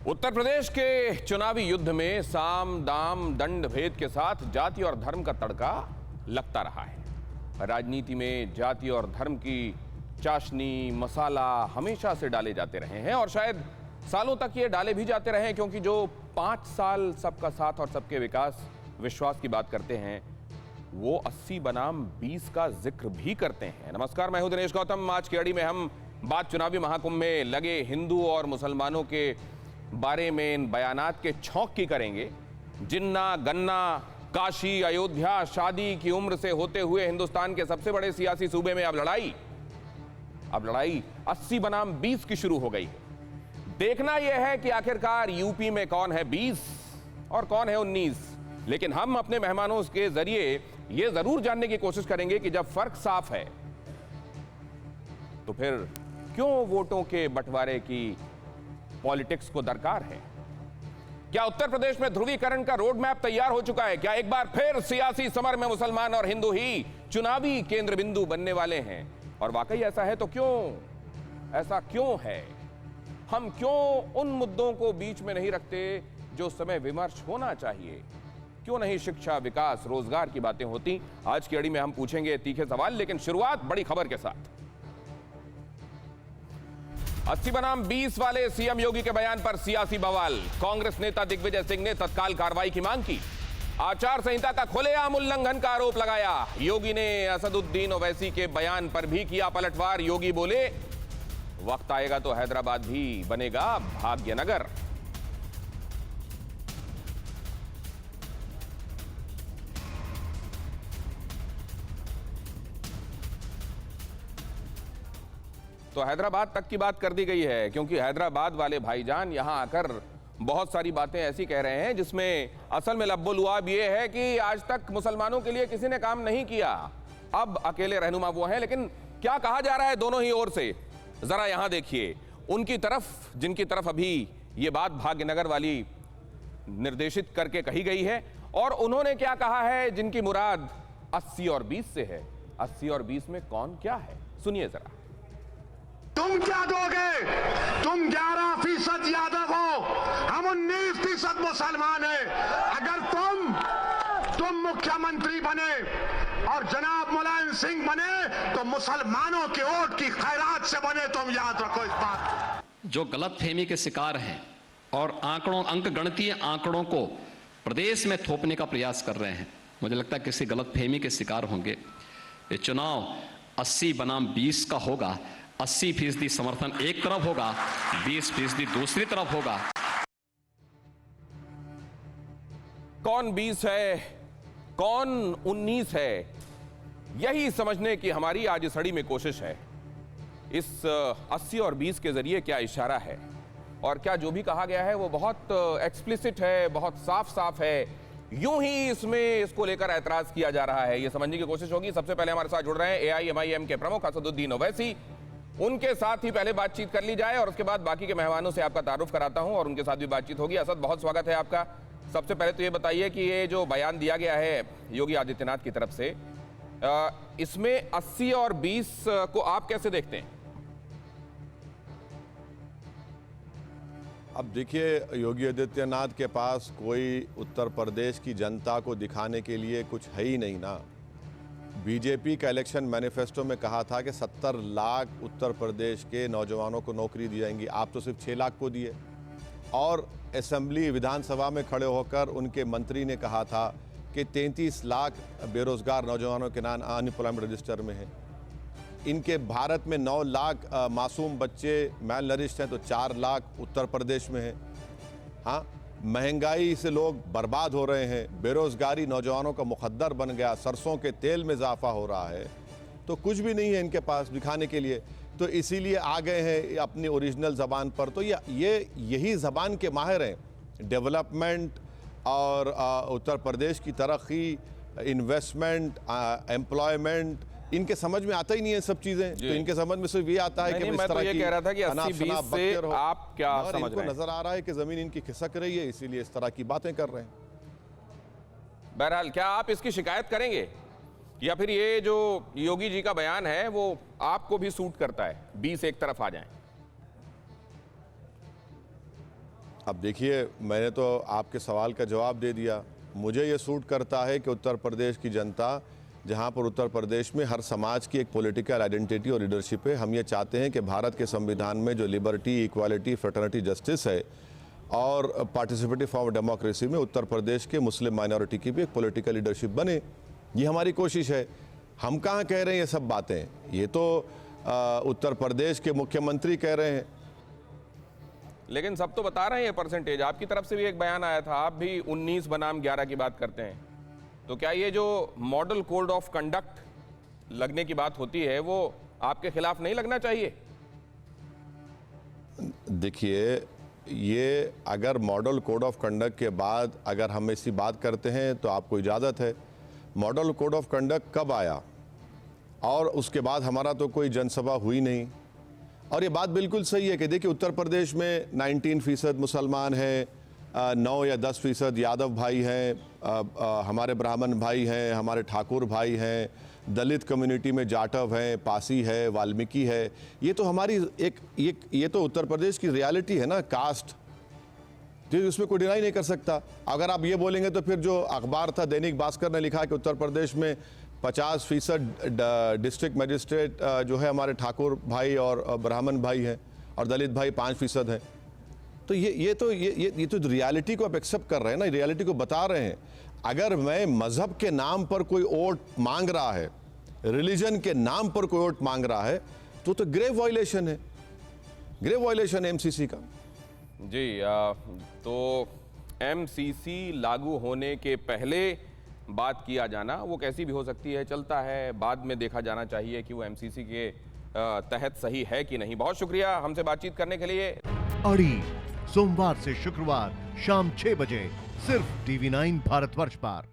उत्तर प्रदेश के चुनावी युद्ध में साम दाम दंड भेद के साथ जाति और धर्म का तड़का लगता रहा है। राजनीति में जाति और धर्म की चाशनी मसाला हमेशा से डाले जाते रहे हैं और शायद सालों तक ये डाले भी जाते रहे, क्योंकि जो 5 साल सबका साथ और सबके विकास विश्वास की बात करते हैं वो 80 बनाम 20 का जिक्र भी करते हैं। नमस्कार, मैं हूं दिनेश गौतम। आज की कड़ी में हम बात चुनावी महाकुंभ में लगे हिंदू और मुसलमानों के बारे में इन बयानात के छौंक की करेंगे। जिन्ना गन्ना काशी अयोध्या शादी की उम्र से होते हुए हिंदुस्तान के सबसे बड़े सियासी सूबे में अब लड़ाई 80 बनाम 20 की शुरू हो गई है। देखना यह है कि आखिरकार यूपी में कौन है 20 और कौन है 19। लेकिन हम अपने मेहमानों के जरिए यह जरूर जानने की कोशिश करेंगे कि जब फर्क साफ है तो फिर क्यों वोटों के बंटवारे की पॉलिटिक्स को दरकार है। क्या उत्तर प्रदेश में ध्रुवीकरण का रोड मैप तैयार हो चुका है? क्या एक बार फिर सियासी समर में मुसलमान और हिंदू ही चुनावी केंद्र बिंदु बनने वाले हैं? और वाकई ऐसा है तो ऐसा क्यों है? हम क्यों उन मुद्दों को बीच में नहीं रखते जो समय विमर्श होना चाहिए? क्यों नहीं शिक्षा, विकास, रोजगार की बातें होती? आज की कड़ी में हम पूछेंगे तीखे सवाल, लेकिन शुरुआत बड़ी खबर के साथ। 80 बनाम 20 वाले सीएम योगी के बयान पर सियासी बवाल। कांग्रेस नेता दिग्विजय सिंह ने तत्काल कार्रवाई की मांग की। आचार संहिता का खुलेआम उल्लंघन का आरोप लगाया। योगी ने असदुद्दीन ओवैसी के बयान पर भी किया पलटवार। योगी बोले, वक्त आएगा तो हैदराबाद भी बनेगा भाग्यनगर। तो हैदराबाद तक की बात कर दी गई है, क्योंकि हैदराबाद वाले भाईजान यहां आकर बहुत सारी बातें ऐसी कह रहे हैं जिसमें असल में लब्बो-लुआब ये है कि आज तक मुसलमानों के लिए किसी ने काम नहीं किया। अब अकेले रहनुमा वो हैं। लेकिन क्या कहा जा रहा है दोनों ही ओर से, जरा यहां देखिए। उनकी तरफ, जिनकी तरफ अभी ये बात भाग्यनगर वाली निर्देशित करके कही गई है, और उन्होंने क्या कहा है जिनकी मुराद 80 और 20 से है। 80 और 20 में कौन क्या है, सुनिए जरा। तुम क्या दोगे? तुम 11% यादव हो, हम 19% मुसलमान हैं। अगर तुम मुख्यमंत्री बने और जनाब मुलायम सिंह बने तो मुसलमानों के वोट की खैरात से बने। तुम याद रखो इस बात। जो गलतफहमी के शिकार हैं और अंकगणितीय आंकड़ों को प्रदेश में थोपने का प्रयास कर रहे हैं, मुझे लगता है किसी गलतफहमी के शिकार होंगे। ये चुनाव 80 बनाम 20 का होगा। 80% समर्थन एक तरफ होगा, 20% दूसरी तरफ होगा। कौन 20 है, कौन 19 है, यही समझने की हमारी आज इस कड़ी में कोशिश है। इस 80 और 20 के जरिए क्या इशारा है, और क्या जो भी कहा गया है वो बहुत एक्सप्लिसिट है, बहुत साफ साफ है, यूं ही इसको लेकर ऐतराज किया जा रहा है, ये समझने की कोशिश होगी। सबसे पहले हमारे साथ जुड़ रहे हैं AIMIM के प्रमुख असदुद्दीन ओवैसी। उनके साथ ही पहले बातचीत कर ली जाए और उसके बाद बाकी के मेहमानों से आपका तारुफ कराता हूं और उनके साथ भी बातचीत होगी। असद, बहुत स्वागत है आपका। सबसे पहले तो ये बताइए कि ये जो बयान दिया गया है योगी आदित्यनाथ की तरफ से, इसमें 80 और 20 को आप कैसे देखते हैं? अब देखिए, योगी आदित्यनाथ के पास कोई उत्तर प्रदेश की जनता को दिखाने के लिए कुछ है ही नहीं ना। बीजेपी का इलेक्शन मैनिफेस्टो में कहा था कि 70 लाख उत्तर प्रदेश के नौजवानों को नौकरी दी जाएंगी। आप तो सिर्फ 6 लाख को दिए। और असेंबली विधानसभा में खड़े होकर उनके मंत्री ने कहा था कि 33 लाख बेरोजगार नौजवानों के नाम अनएम्प्लॉयमेंट रजिस्टर में हैं। इनके भारत में 9 लाख मासूम बच्चे मैल नरिश्ड हैं, तो 4 लाख उत्तर प्रदेश में हैं। हाँ, महंगाई से लोग बर्बाद हो रहे हैं, बेरोजगारी नौजवानों का मुखद्दर बन गया, सरसों के तेल में इजाफा हो रहा है, तो कुछ भी नहीं है इनके पास दिखाने के लिए। तो इसीलिए आ गए हैं अपनी ओरिजिनल ज़बान पर। तो यही ज़बान के माहिर हैं। डेवलपमेंट और उत्तर प्रदेश की तरक्की, इन्वेस्टमेंट, एम्प्लॉयमेंट, इनके समझ में आता ही नहीं है सब चीजें। तो इनके समझ में सिर्फ ये आता है कि मैं तो ये कह रहा था कि 80-20 से आप क्या समझ रहे हैं? नजर आ रहा है कि जमीन इनकी खिसक रही है, इसीलिए इस तरह की बातें कर रहे हैं। बहरहाल, क्या आप इसकी शिकायत करेंगे, या फिर ये जो योगी जी का बयान है वो आपको भी सूट करता है, 20 एक तरफ आ जाएं? अब देखिए, मैंने तो आपके सवाल का जवाब दे दिया। मुझे ये सूट करता है कि उत्तर प्रदेश की जनता, जहाँ पर उत्तर प्रदेश में हर समाज की एक पॉलिटिकल आइडेंटिटी और लीडरशिप है, हम ये चाहते हैं कि भारत के संविधान में जो लिबर्टी, इक्वालिटी, फ्रेटर्निटी, जस्टिस है और पार्टिसिपेटिव फॉर्म ऑफ डेमोक्रेसी में उत्तर प्रदेश के मुस्लिम माइनॉरिटी की भी एक पॉलिटिकल लीडरशिप बने। ये हमारी कोशिश है। हम कहाँ कह रहे हैं ये सब बातें, ये तो उत्तर प्रदेश के मुख्यमंत्री कह रहे हैं। लेकिन सब तो बता रहे हैं परसेंटेज। आपकी तरफ से भी एक बयान आया था, आप भी 19 बनाम 11 की बात करते हैं। तो क्या ये जो मॉडल कोड ऑफ कंडक्ट लगने की बात होती है वो आपके खिलाफ नहीं लगना चाहिए? देखिए, ये अगर मॉडल कोड ऑफ कंडक्ट के बाद अगर हम ऐसी बात करते हैं तो आपको इजाज़त है। मॉडल कोड ऑफ कंडक्ट कब आया और उसके बाद हमारा तो कोई जनसभा हुई नहीं। और ये बात बिल्कुल सही है कि देखिए, उत्तर प्रदेश में 19% मुसलमान हैं, 9 या 10% यादव भाई हैं, हमारे ब्राह्मण भाई हैं, हमारे ठाकुर भाई हैं, दलित कम्युनिटी में जाटव हैं, पासी है, वाल्मीकि है। ये तो हमारी ये तो उत्तर प्रदेश की रियलिटी है ना, कास्ट। तो उसमें कोई डिनाई नहीं कर सकता। अगर आप ये बोलेंगे तो फिर जो अखबार था दैनिक भास्कर ने लिखा कि उत्तर प्रदेश में 50% डिस्ट्रिक्ट मजिस्ट्रेट जो है हमारे ठाकुर भाई और ब्राह्मण भाई हैं और दलित भाई 5% हैं। तो ये तो रियलिटी को आप एक्सेप्ट कर रहे हैं ना, रियलिटी को बता रहे हैं। अगर मैं मजहब के नाम पर कोई वोट मांग रहा है, रिलीजन के नाम पर कोई वोट मांग रहा है, तो ग्रेव वायलेशन है, ग्रेव वायलेशन है एमसीसी का। जी, तो एमसीसी लागू होने के पहले बात किया जाना वो कैसी भी हो सकती है, चलता है। बाद में देखा जाना चाहिए कि वो एमसीसी के तहत सही है कि नहीं। बहुत शुक्रिया हमसे बातचीत करने के लिए। अड़ी सोमवार से शुक्रवार शाम 6 बजे सिर्फ TV9 भारतवर्ष पर।